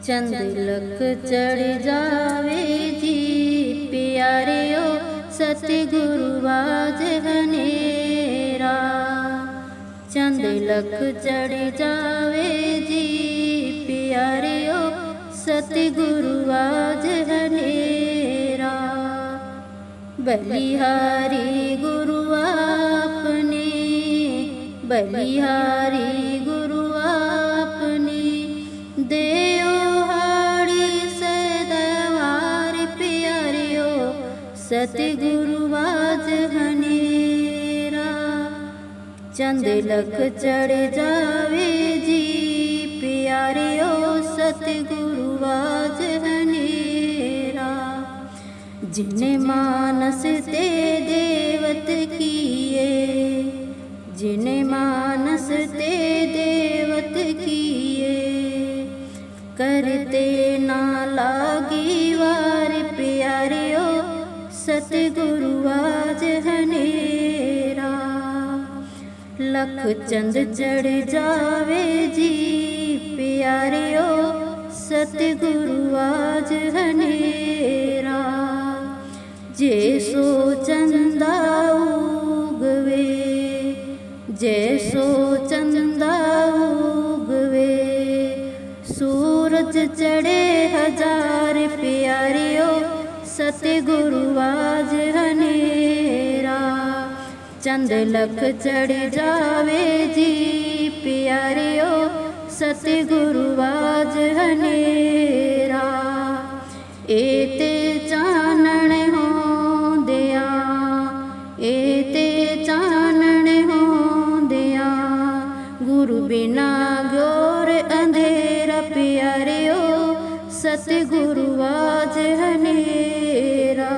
चंद लख चढ़ जावे जी प्यारियो सतगुरु बाज हनेरा। चंद लख चढ़ जावे जी प्यारियो सतगुरु बाज हनेरा। बलिहारी गुरु आपने, बलिहारी गुरु आपने देओ हाड़ी सदवार प्यारियो सतगुरु बाज हनेरा। चंद लख चढ़ जावे जी प्यारियो सतगुरु बाज हनेरा। जिन्हें मानस ते देवत किए, जिन्हें मानस ते देवत किए करते ना लागी वार प्यारियो सतगुरु बाज हनेरा। लख चंद चढ़ जावे जी प्यारियो सतगुरु बाज हनेरा। जैसो चंदा उगवे, जैसो चंदा उगवे सूरज चढ़े हजार प्यारियो सतगुरु बाज हनेरा। चंद लख चढ़ जावे जी प्यारियो सतगुरु बाज हनेरा। एते चानण होंदिया, एते चानण होंदिया गुरु बिना ग्योर अंधेरा प्यारियो सतगुरु बाज हनेरा।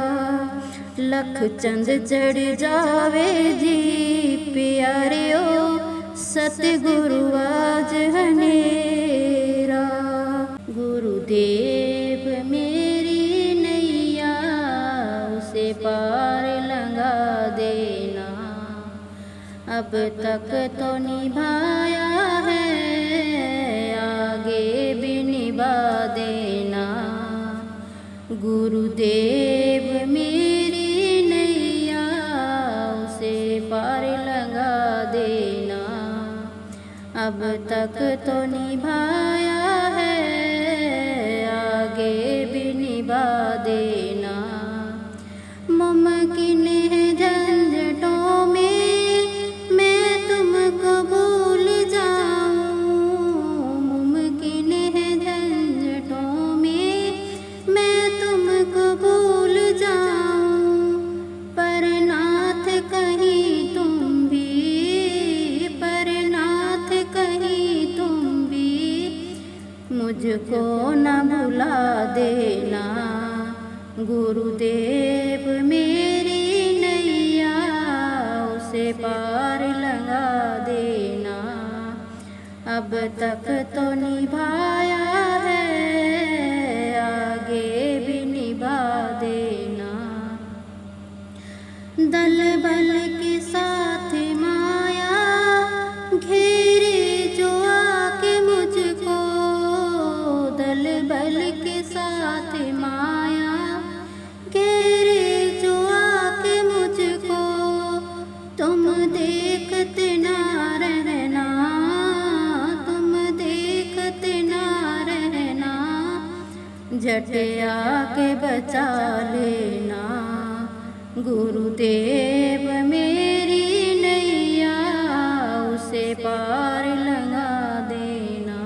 लख चंद चढ़ जावे जी प्यारियो सतगुरु बाज हनेरा। गुरुदेव मेरी नैया उसे पार लंघा देना। अब तक तो निभाया है आगे भी निभा देना। गुरुदेव मेरी नैया उसे पार लंघा देना। अब तक तो निभाया है आगे भी निभा देना। मुमकिन है झंझटों में मैं तुमको भूल जाऊं। मुमकिन है झंझटों में मैं तुमको भूल जाऊं। पर नाथ कहीं तुम भी, पर नाथ कहीं तुम भी मुझको न भुला देना। गुरुदेव मेरी नैया उसे पार लंघा देना। अब तक तो निभाया है आगे भी निभा देना। दल बल के साथ माया घेरे जो आके मुझको, दल बल के साथ माया घेरे जो आके मुझको। तुम देखते ना रहना, तुम देखते ना रहना झट आके बचा लेना। गुरुदेव मेरी नैया उसे पार लंघा देना।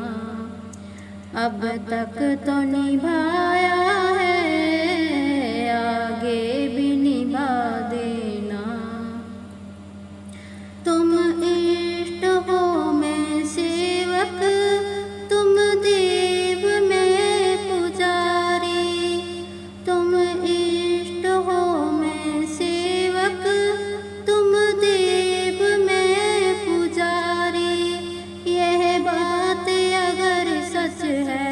अब तक तो निभाया है आगे भी निभा देना। तुम इष्ट हो मैं सेवक, तुम देव मैं पुजारी। तुम इष्ट हो मैं सेवक, तुम देव मैं पुजारी। यह बात अगर सच है,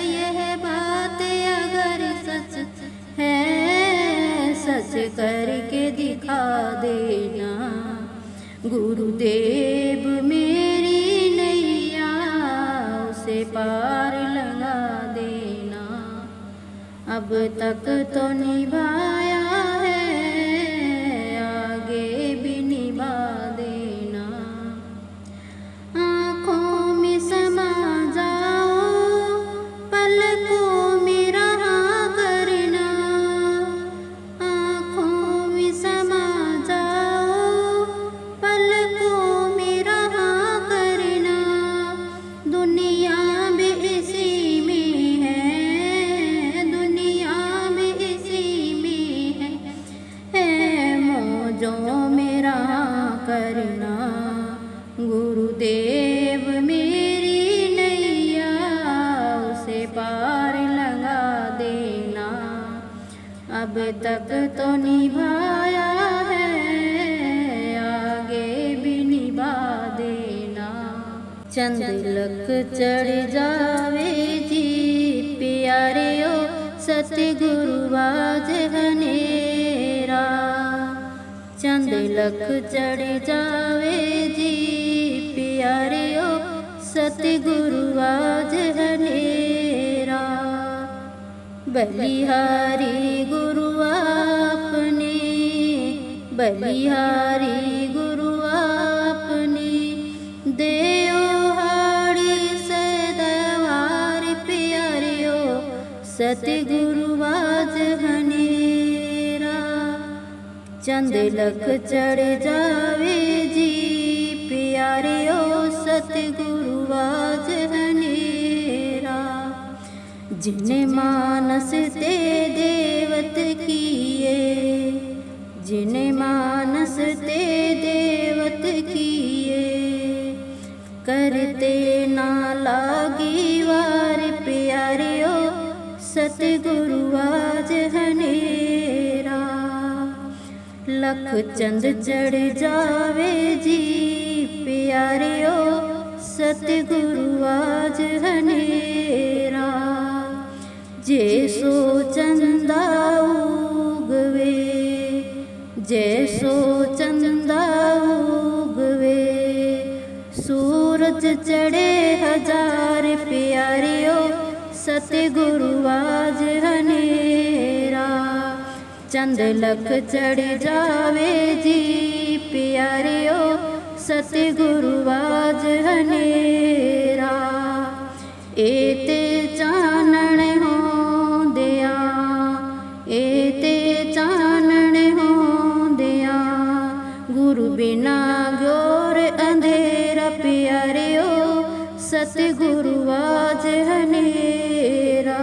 यह बात अगर सच है सच करके दिखा देना। गुरुदेव मेरी नैया उसे पार लंघा अब तक तो निभाया है, आगे भी निभा देना। आँखों में समा जाओ, पलकों में रहा करना। आँखों में समा जाओ, पलकों में रहा करना। दुनिया भी इसी में है, दुनिया भी इसी में है मौजों में रहा करना। गुरुदेव मेरी नैया, उसे पार लगा देना। अब तक तो निभाया है, आगे भी निभा देना। चंद लख चढ़ जावे जी प्यारियो, सतगुरु बाज हनेरा। चंद लख चढ़ जावे जी प्यारियो, सतगुरु बाज हनेरा। बलिहारी गुरु आपने, बलिहारी गुरु आपने। देओ हाड़ी सदवार प्यारियो, सतगुरु बाज हनेरा। चंद लख चढ़ जावे जी प्यारियो, सतगुरु बाज हनेरा। जिन्हें मानस ते देवत किए, जिन्हें मानस ते देवत किए। करते ना लागी वार प्यारियो, सतगुरु बाज हनेरा। लख चंद चढ़ जावे जी प्यारियो, सतगुरु बाज हनेरा। जैसो चंदा उगवे, जैसो चंदा उगवे। सूरज चढ़े हजार प्यारियो, सतगुरु बाज हनेरा। चंद लख चढ़ जावे जी प्यारियो, सतगुरु बाज हनेरा। एते चानण हो दिया, एते चानण हो दिया। गुरु बिना ग्योर अंधेरा प्यारियो, सतगुरु बाज हनेरा।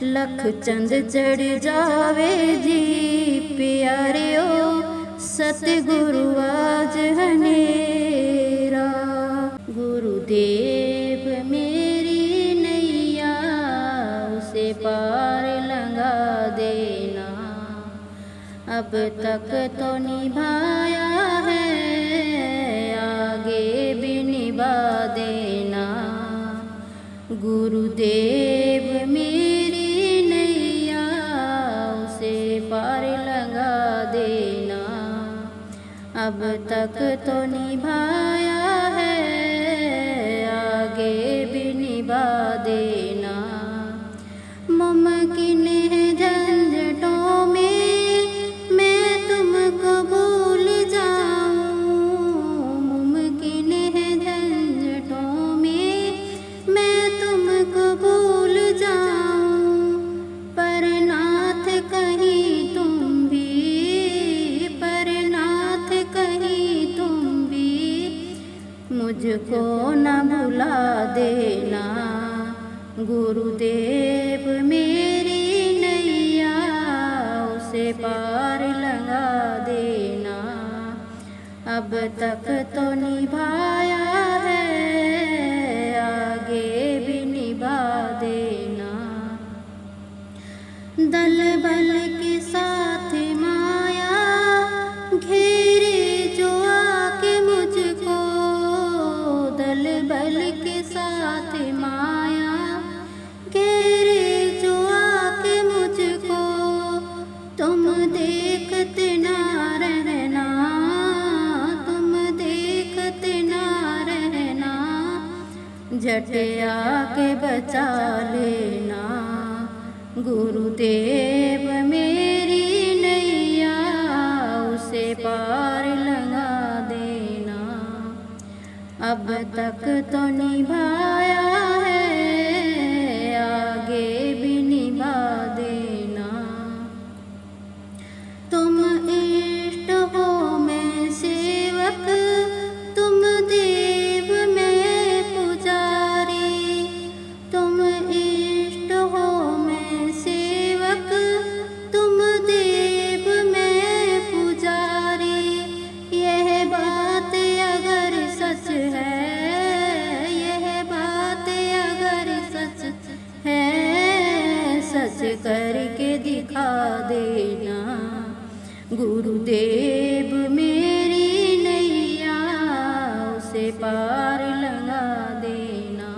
लख चंद चढ़ जावे जी प्यारियो, सतगुरु बाज हनेरा। गुरुदेव मेरी नैया, उसे पार लगा देना। अब तक तो निभाया है, आगे भी निभा देना। गुरुदेव मेरी नैया, उसे पार लगा देना। अब तक तो निभाया है, आगे भी निभा देना। मुमकिन है झंझटों में मैं तुमको भूल जाऊं, मुमकिन है झंझटों में मैं तुमको भूल जाऊं। पर नाथ कहीं तुम भी, पर नाथ कहीं तुम भी मुझको न भुला देना। गुरुदेव मेरी नैया, उसे पार लगा देना। अब तक तो निभाया है, आगे भी निभा देना। दल बल के साथ माया घेरे जो आके मुझको, दल बल के साथ माया घेरे जो आके मुझको। तुम देखते ना रहना, तुम देखते ना गुरुदेव मेरी नैया उसे पार लगा देना। अब तक तो निभाया है, आगे भी निभा देना। तुम इष्ट हो मैं सेवक, तुम देव मैं पुजारी। तुम इष्ट हो मैं सेवक, तुम देव मैं पुजारी। यह बात अगर सच है, यह बात अगर सच है, सच करके दिखा देना। गुरुदेव मेरी नैया उसे पार लगा देना।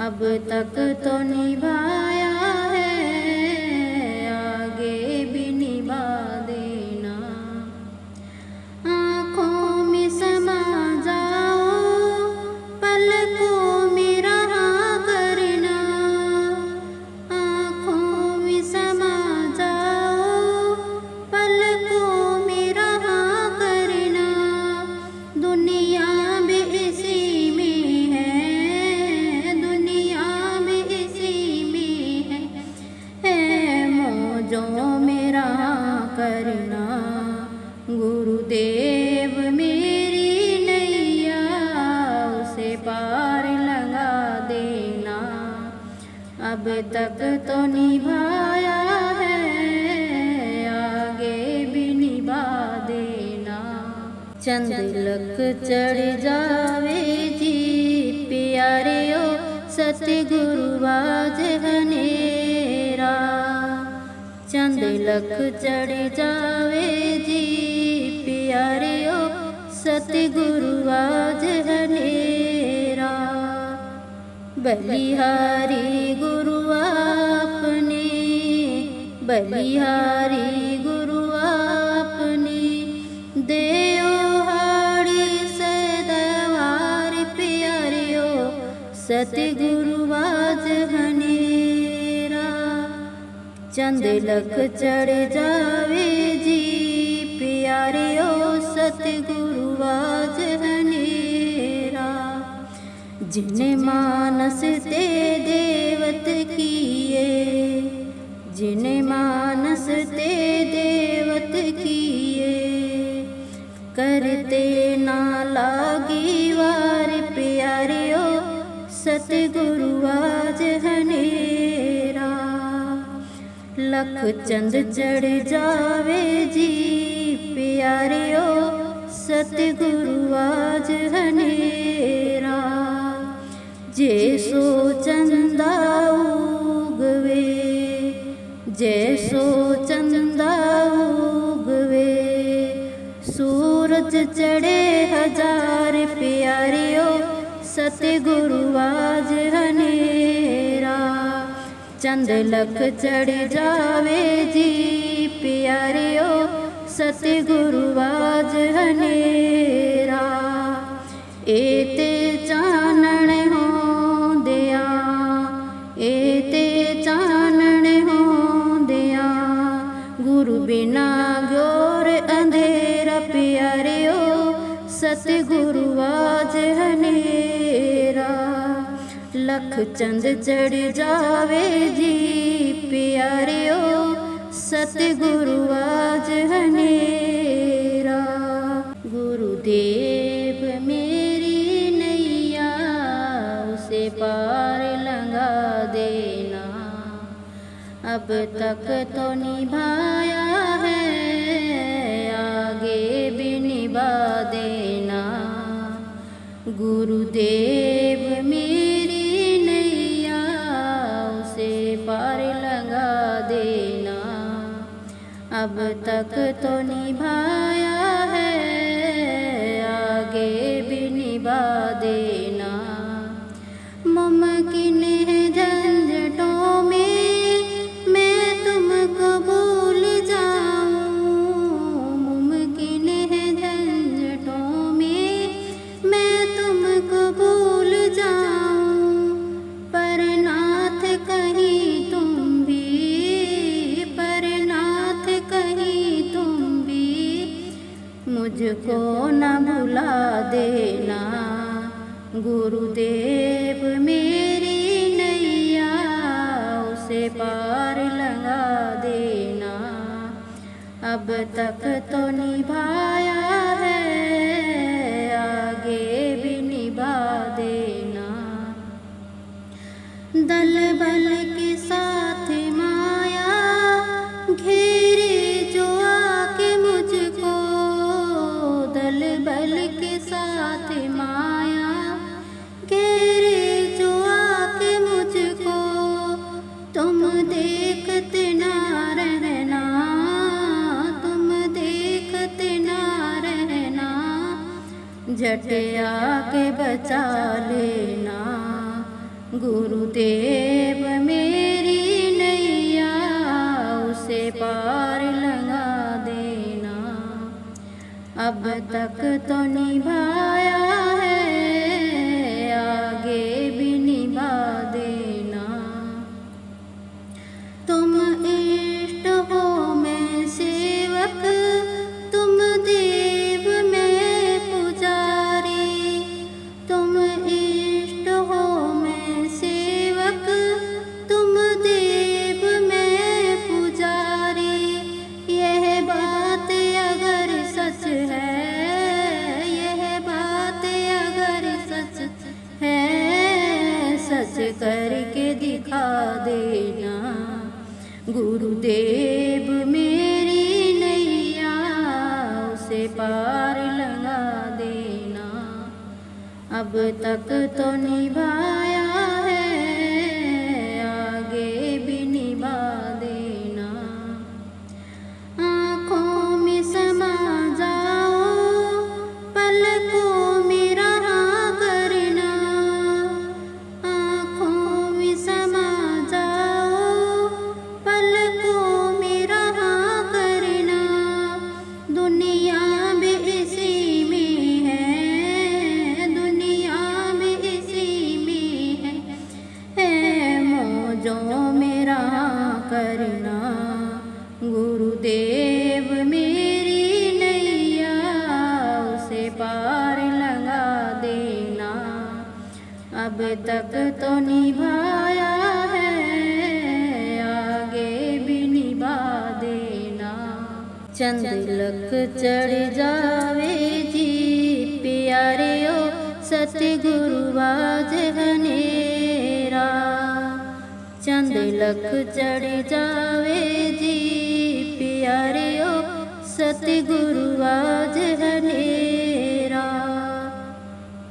अब तक तो निभाया है, आगे भी निभा देना। आँखों में समा जाओ, पलकों में रहा करना। आँखों में समा जाओ, पलकों में रहा करना। दुनिया भी इसी में है, दुनिया भी इसी में है मौजों में रहा करना। गुरुदेव मेरी नैया उसे पार लगा देना। अब तक तो निभाया है, आगे भी निभा देना। चंद लख चढ़ जावे जी प्यारियो, सतगुरु बाज हनेरा। चंद लख चढ़ जावे जी प्यारियो, सतगुरु बाज हनेरा। बलिहारी गुरु आपने, बलिहारी गुरु आपने। देओ हाड़ी सदवार प्यारियो, सतगुरु बाज हनेरा। चंद लख चढ़ जावे जी प्यारियो, सतगुरु बाज हनेरा। जिन मानस ते देवत किए, जिन मानस ते देवत किए। करते ना लागी वार प्यारियो, सतगुरु बाज हनेरा। लख चंद चढ़ जावे जी प्यारियो, सतगुरु बाज हनेरा। जैसो चंदा उगवे, जैसो चंदा उगवे। सूरज चढ़े हजार प्यारियो, सतगुरु बाज हनेरा। चंद लख चढ़ जावे जी प्यारियो, सतगुरु बाज हनेरा। एते चानण हो दिया, एते चानण हो दिया। गुरु बिना ग्योर अंधेरा प्यारियो, सतगुरु बाज हनेरा। लख चंद चढ़ जावे जी प्यारियो, सतगुरु बाज हनेरा। गुरुदेव मेरी नैया उसे पार लगा देना। अब तक तो निभाया है, आगे भी निभा देना। गुरुदेव मेरी नैया उसे पार लगा देना। अब तक तो निभाया है, आगे भी निभा देना। मुमकिन है झंझटों में मैं तुमको भूल जाऊं। मुमकिन है झंझटों में मैं तुमको भूल जाऊं। पर नाथ कहीं तुम भी तक तो निभाया है, आगे भी निभा देना। दल बल के साथ माया घेरे जो आके मुझको, दल बल के साथ माया घेरे जो आके मुझको, तुम देखते ना रहना, तुम देखते ना रहना, झट आके बचा लेना। गुरुदेव मेरी नैया उसे पार लगा देना। अब तक तो निभाया है, आगे भी निभा देना। तुम इष्ट हो मैं सेवक, तुम देव मैं पुजारी, तुम इष्ट हो मैं सेवक, तुम देव मैं पुजारी। यह बात अगर सच है, यह बात अगर सच है, सच करके दिखा देना। गुरुदेव मेरी नैया उसे पार लगा देना। अब तक तो निभाया है, आगे भी निभा देना। आँखों में समा जाओ, पलकों में रहा करना, आँखों में समा जाओ, पलकों में रहा करना। दुनिया भी इसी में है, दुनिया भी इसी में है, मौजों में रहा करना। गुरुदेव मेरी नैया उसे पार लगा देना। अब तक तो निभाया है, आगे भी निभा देना। चंद लख चढ़ जावे जी प्यारियो, सतगुरु आज हनेरा। चंद लख चढ़ जावे जी प्यारियो, सतगुरु आज हनेरा।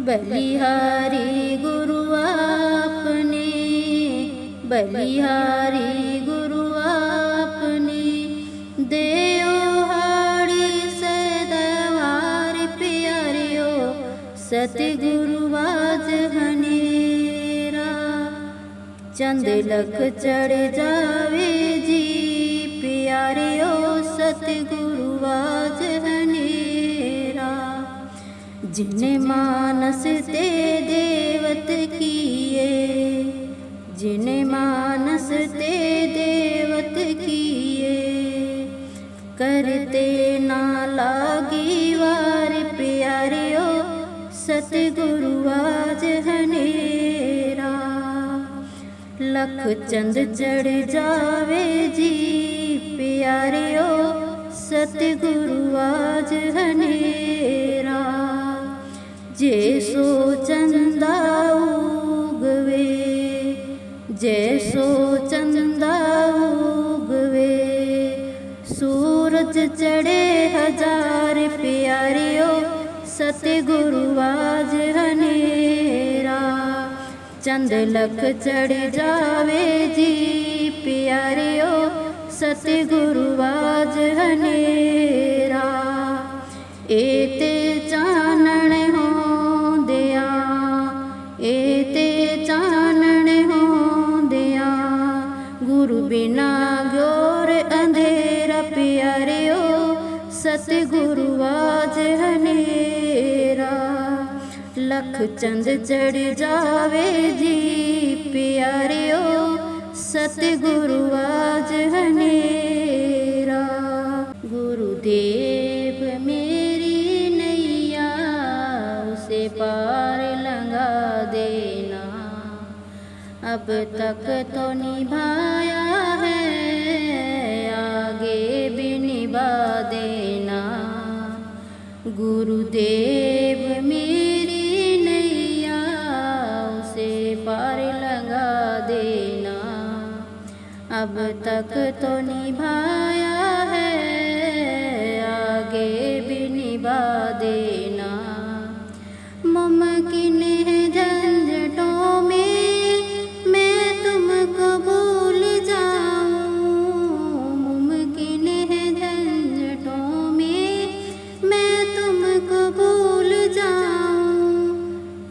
बलिहारी गुरु आपने, बलिहारी गुरु आपने, देओ हाड़ी सदवार प्यारियो, सतगुरु आज हनेरा। चंद लख चढ़ जावे जी प्यारियो, सतगुरु आज हनेरा। जिन्हें मानस ते देवत किए, जिन्हें मानस ते देवत किए, करते ना लागी वार प्यारियो, सतगुरु आज हनेरा। लख चंद चढ़ जावे जी प्यारियो, सतगुरु आज हनेरा। जैसो चंदा उगवे, जैसो चंदा उगवे, सूरज चढ़े हजार प्यारियो, सतगुरु आज हनेरा। चंद लख चढ़ जावे जी प्यारियो, सतगुरु आज हनेरा। एते चानण हो दिया, एते चानण हो दिया, गुरु बिना ग्योर अंधेरा प्यारियो, सतगुरु आज हनेरा। लख चंद चढ़ जावे जी प्यारियो, सतगुरु आज हनेरा। गुरुदेव मेरी नैया उसे पार लगा देना। अब तक तो निभाया है, आगे भी निभा देना। गुरुदेव मेरी नैया उसे पार लगा देना। अब तक तो निभाया है, आगे भी निभा देना। मुमकिन है झंझटों में मैं तुमको भूल जाऊं, मुमकिन है झंझटों में मैं तुमको भूल जाऊं।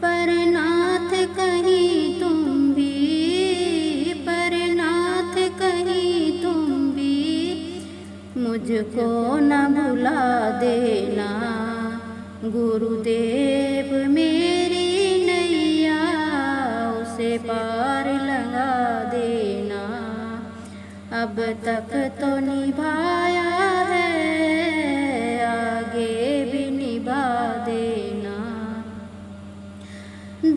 पर नाथ कहीं तुम भी, पर नाथ कहीं तुम भी मुझको न भुला देना। गुरुदेव मेरी नैया उसे पार लगा देना। अब तक तो निभाया है, आगे भी निभा देना।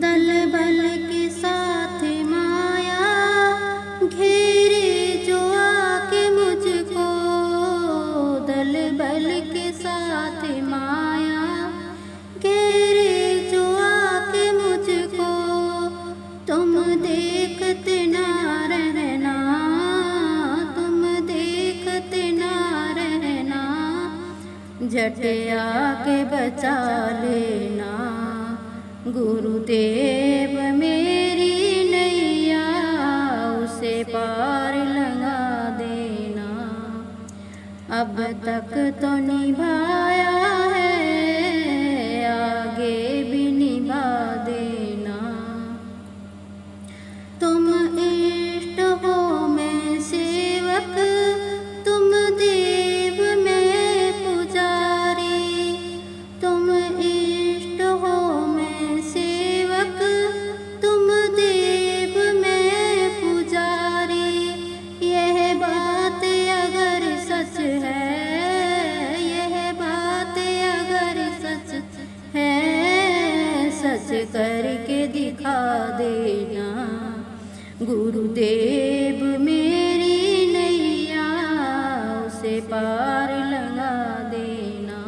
दल बल के साथ माया घेरे जो आके मुझको, दल बल के साथ माया घेरे जो आके मुझको। तुम देखते ना रहना, तुम देखते ना रहना, झट आके बचा लेना। गुरुदेव मेरी नैया उसे पार लगा देना। अब तक तो निभाया है, आगे भी निभा देना। तुम इष्ट हो मैं सेवक, तुम देव मैं पुजारी। तुम इष्ट हो मैं सेवक, तुम देव मैं पुजारी। यह बात अगर सच है, यह बात अगर सच है, सच करके दिखा देना। गुरुदेव मेरी नैया उसे पार लगा देना।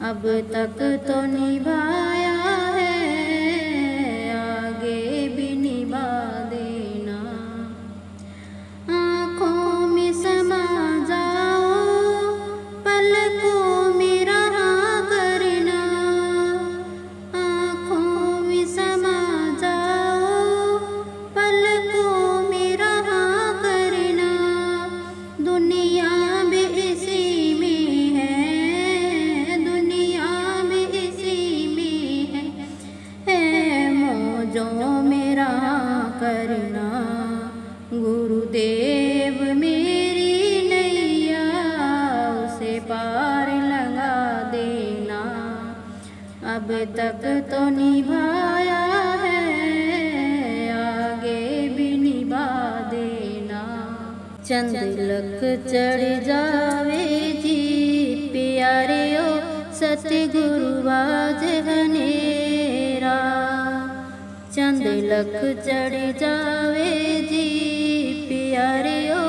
अब तक तो निभाया है, आगे भी निभा देना। आँखों में समा जाओ, पलकों में रहा करना। आँखों में समा जाओ, पलकों में रहा करना। दुनिया भी इसी में है, दुनिया भी इसी में है मौजों में रहा करना। गुरुदेव मेरी नैया उसे पार लगा देना। अब तक तो निभाया है, आगे भी निभा देना। चंद लख चढ़ जावे जी प्यारियो, सतगुरु आज हनेरा। चंद लख चढ़ जावे जी प्यारियो,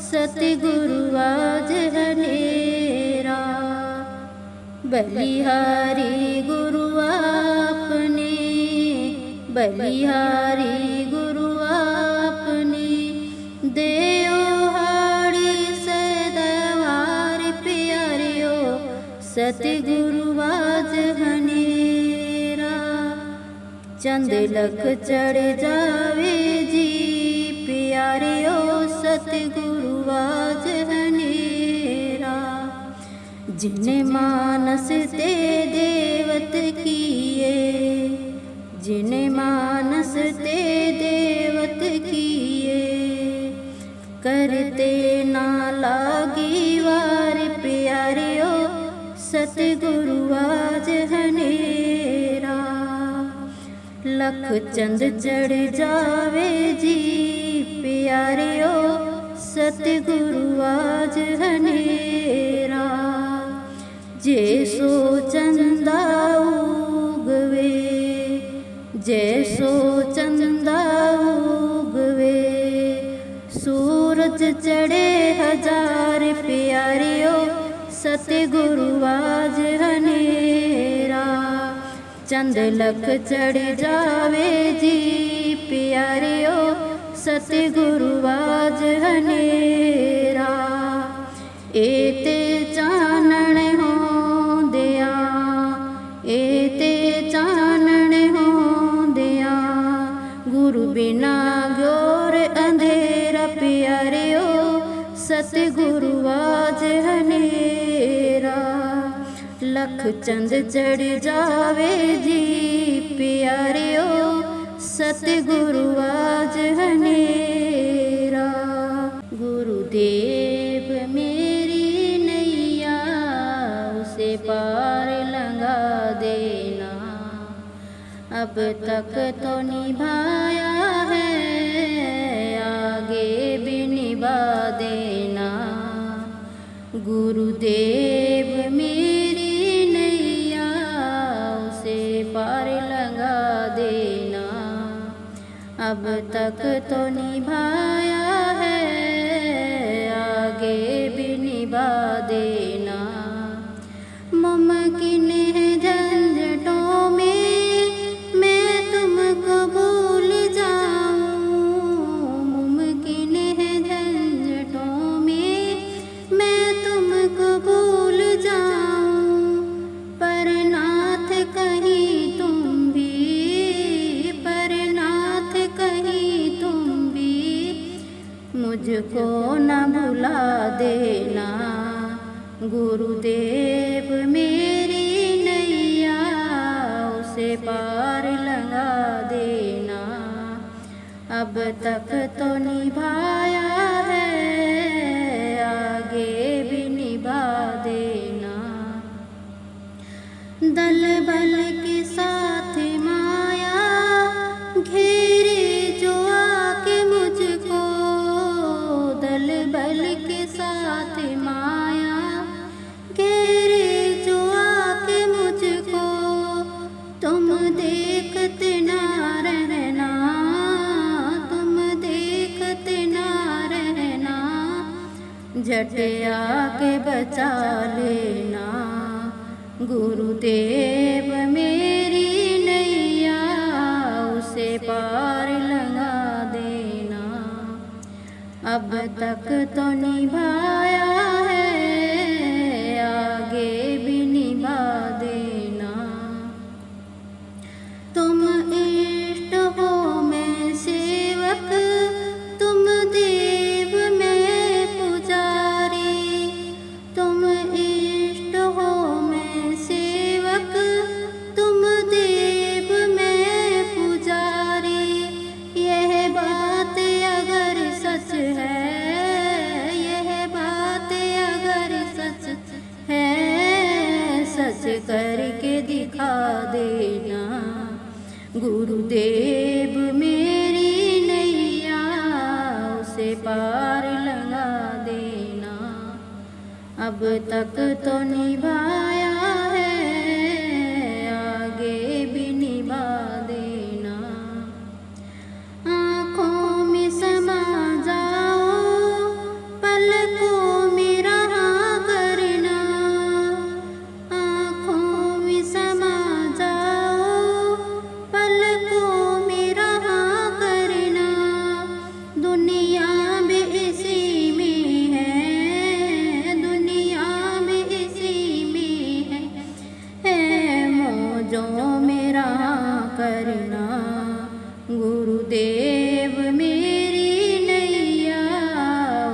सतगुरु आज हनेरा। बलिहारी गुरु आपने, बलिहारी गुरु आपने, देओ हाड़ी सदवार प्यारियो, सतगुरु आज हनेरा। चंद लख चढ़ जावे जी प्यारियो, सतगुरु आज हनेरा। जिन्हें मानस ते देवत किए, जिन्हें मानस ते देवत किए, करते ना लागी वार प्यारियो, सतगुरु आज हनेरा। लख चंद चढ़ जावे जी प्यारियो, सतगुरु आज हनेरा। जैसो चंदा उगवे, जैसो चंदा उगवे, सूरज चढ़े हजार प्यारियो, सतगुरु आज हनेरा। चंद लख चढ़ जावे जी प्यारियो, सतगुरु आज हनेरा। एते चानण होंदिया, एते चानण होंदिया, गुरु बिना ग्योर अंधेरा प्यारियो, सतगुरु आज हनेरा। लख चंद चढ़ जावे जी प्यारियो, सतगुरु आज हनेरा। गुरुदेव मेरी नैया उसे पार लंघा देना, अब तक तो निभाया है आगे भी निभा देना। गुरुदेव मेरी नैया उसे पार लंघा देना, अब तक तो निभाया है आगे भी निभा देना। मुमकिन है झंझटों में मैं तुमको भूल जाऊं, मुमकिन है झंझटों में मैं तुमको भूल जाऊं, पर नाथ कहीं तुम भी, पर नाथ कहीं तुम भी मुझको न भुला देना। गुरुदेव मेरी नैया उसे पार लंघा देना, अब तक तो निभाया है आगे भी निभा देना। दल बल के साथ माया घेरे जो आके मुझको, दल बल के साथ माया घेरे जो आके मुझको, तुम देखते ना रहना, तुम देखते ना रहना, झट आके बचा लेना। गुरुदेव मेरी नैया उसे पार लंघा देना, अब तक तो निभाया है आगे भी निभा देना। तुम इष्ट हो मैं सेवक, तुम देव मैं पुजारी, तुम इष्ट हो मैं सेवक, तुम देव मैं पुजारी। यह बात अगर सच है, यह बात अगर सच है, सच करके दिखा देना। गुरुदेव मेरी नैया उसे पार लंघा देना, अब तक तो निभाया है आगे भी निभा देना। आँखों में समा जाओ पलकों में रहा करना, आँखों में समा जाओ पलकों में रहा करना। दुनिया भी इसी में है, दुनिया भी इसी में है मौजों में रहा करना। गुरुदेव मेरी नैया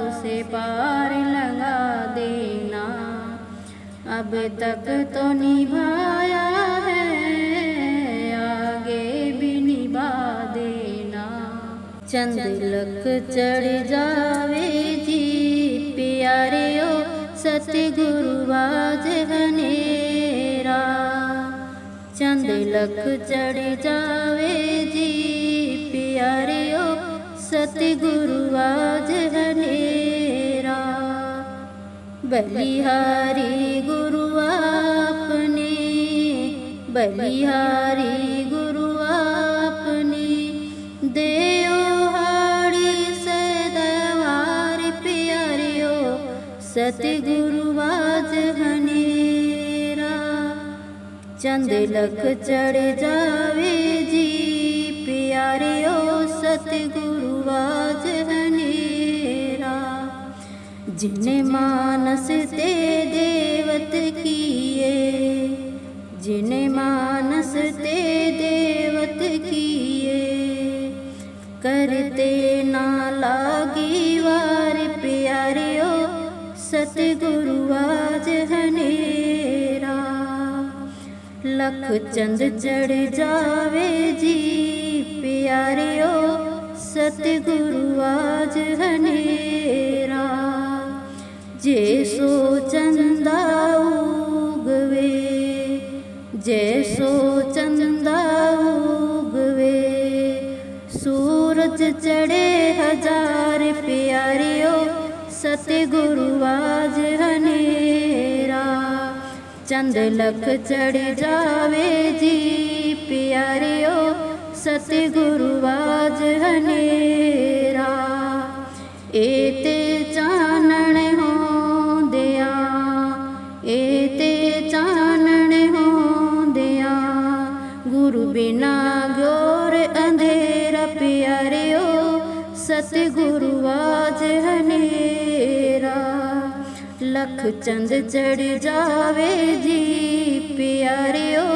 उसे पार लंघा देना, अब तक तो निभाया है आगे भी निभा देना। चंद लख चढ़ जावे जी प्यारियो, सतगुरु आज हनेरा। चंद लख चढ़ जावे जी प्यारियो, सतगुरु आज हनेरा। बलिहारी गुरु आपने, बलिहारी गुरु आपने, देओ हाड़ी सदवार प्यारियो, सतगुरु आज हनेरा। चंद लख चढ़ जावे जी प्यारियो सतगुरु आज हनेरा। जिन्हें मानस ते देवत किए, जिन्हें मानस ते देवत किए, करते ना लागी वार प्यारियो सतगुरु आज हनेरा। लख चंद चढ़ जावे जी प्यारियो सतगुरु आज हनेरा। जैसो चंदा उगवे, जैसो चंदा उगवे, सूरज चढ़े हजार प्यारियो सतगुरु आज हनेरा। चंद लख चढ़ जावे जी प्यारियो सतगुरु आज हनेरा। एते चानण होंदिया, एते चानण होंदिया, गुरु बिना ग्योर अंधेरा प्यारियो सतगुरु आज हनेरा। लख चंद चढ़ जावे जी प्यारियो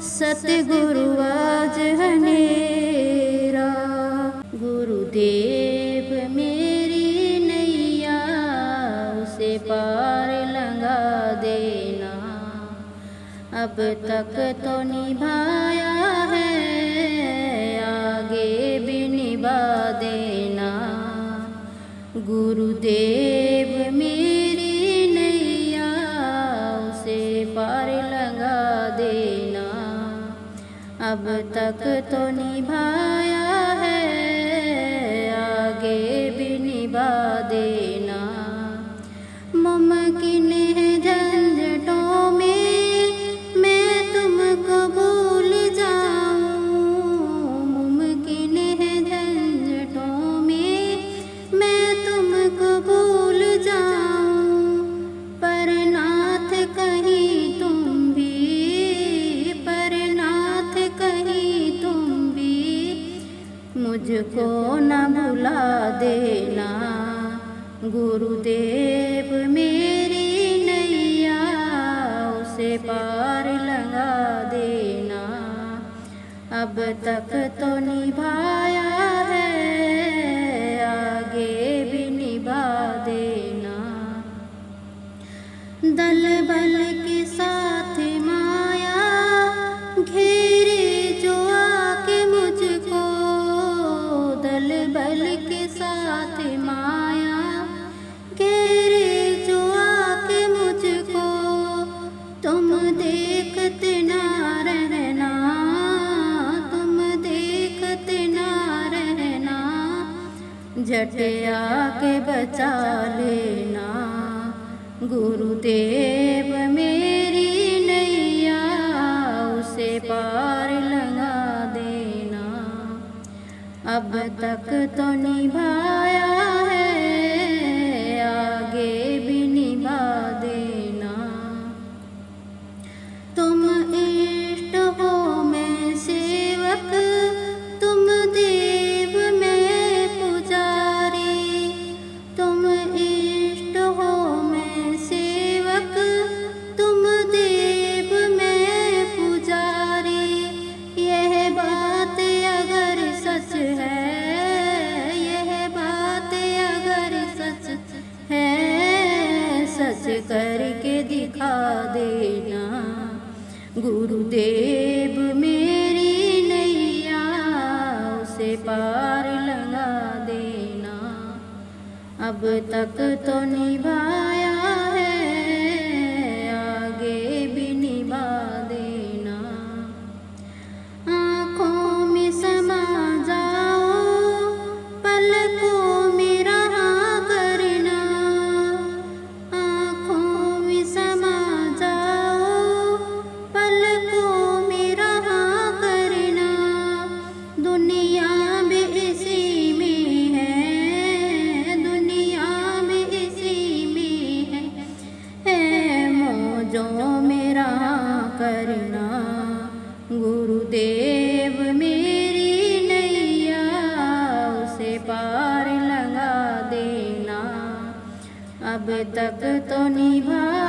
सतगुरु आज हनेरा। गुरुदेव मेरी नैया उसे पार लंघा देना। अब तक तो निभाया है, आगे भी निभा देना। गुरुदेव मेरी नैया उसे पार लंघा देना। अब तक तो निभाया है, आगे भी निभा देना। मुमकिन है झंझटों में मैं तुमको भूल जाऊं, मुमकिन है झंझटों में मैं तुमको भूल जाऊं। पर नाथ कहीं तुम भी, पर नाथ कहीं तुम भी मुझको न भुला देना। गुरुदेव मेरी नैया उसे पार लंघा देना। अब तक तो निभाया है, आगे भी निभा देना। दल बल के साथ माया घेरे जो आके मुझको, दल बल के साथ माया घेरे जो आके मुझको। तुम देखते ना रहना, तुम देखते ना रहना, झट आके बचा लेना। गुरुदेव मेरी नैया उसे पार लंघा देना। अब तक तो निभाया है, आगे भी निभा देना। तुम इष्ट हो मैं सेवक, तुम देव मैं पुजारी। तुम इष्ट हो मैं सेवक, तुम देव मैं पुजारी। यह बात अगर सच है, यह बात अगर सच है, सच करके दिखा देना। गुरुदेव मेरी नैया उसे पार लंघा देना। अब तक तो निभाया है, आगे भी निभा देना। आँखों में समा जाओ, पलकों में रहा करना। आँखों में समा जाओ, पलकों में रहा करना। दुनिया भी इसी में है, दुनिया भी इसी में है मौजों में रहा करना। अब तक तो निभा